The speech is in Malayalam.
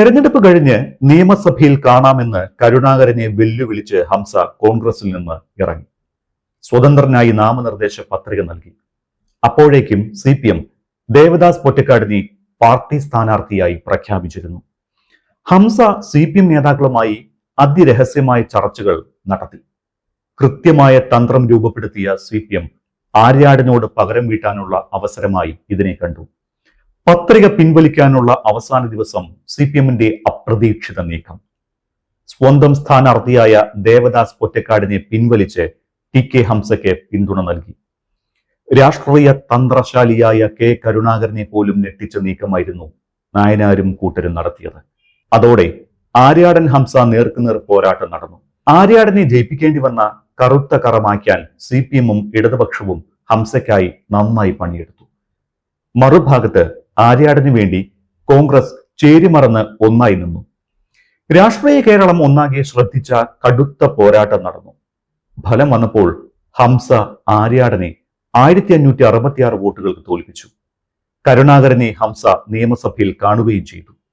തെരഞ്ഞെടുപ്പ് കഴിഞ്ഞ് നിയമസഭയിൽ കാണാമെന്ന് കരുണാകരനെ വെല്ലുവിളിച്ച് ഹംസ കോൺഗ്രസിൽ നിന്ന് ഇറങ്ങി. സ്വതന്ത്രനായി നാമനിർദ്ദേശ പത്രിക നൽകി. അപ്പോഴേക്കും CPM ദേവദാസ് പൊറ്റക്കാടിനെ പാർട്ടി സ്ഥാനാർത്ഥിയായി പ്രഖ്യാപിച്ചിരുന്നു. ഹംസ CPM നേതാക്കളുമായി അതിരഹസ്യമായ ചർച്ചകൾ നടത്തി. കൃത്യമായ തന്ത്രം രൂപപ്പെടുത്തിയ CPM ആര്യാടനോട് പകരം വീട്ടാനുള്ള അവസരമായി ഇതിനെ കണ്ടു. പത്രിക പിൻവലിക്കാനുള്ള അവസാന ദിവസം CPMന്റെ അപ്രതീക്ഷിത നീക്കം. സ്വന്തം സ്ഥാനാർത്ഥിയായ ദേവദാസ് പൊറ്റക്കാടിനെ പിൻവലിച്ച് TK ഹംസയ്ക്ക് പിന്തുണ നൽകി. രാഷ്ട്രീയ തന്ത്രശാലിയായ K കരുണാകരനെ പോലും ഞെട്ടിച്ച നീക്കമായിരുന്നു നായനാരും കൂട്ടരും നടത്തിയത്. അതോടെ ആര്യാടൻ ഹംസ നേർക്കുനേർ പോരാട്ടം നടന്നു. ആര്യാടനെ ജയിപ്പിക്കേണ്ടി വന്ന കറുത്ത കറമാക്കാൻ CPMും ഇടതുപക്ഷവും ഹംസയ്ക്കായി നന്നായി പണിയെടുത്തു. മറുഭാഗത്ത് ആര്യാടന് വേണ്ടി കോൺഗ്രസ് ചേരിമറന്ന് ഒന്നായി നിന്നു. രാഷ്ട്രീയ കേരളം ഒന്നാകെ ശ്രദ്ധിച്ച കടുത്ത പോരാട്ടം നടന്നു. ഫലം വന്നപ്പോൾ ഹംസ ആര്യാടനെ 1566 വോട്ടുകൾക്ക് തോൽപ്പിച്ചു. കരുണാകരനെ ഹംസ നിയമസഭയിൽ കാണുകയും ചെയ്തു.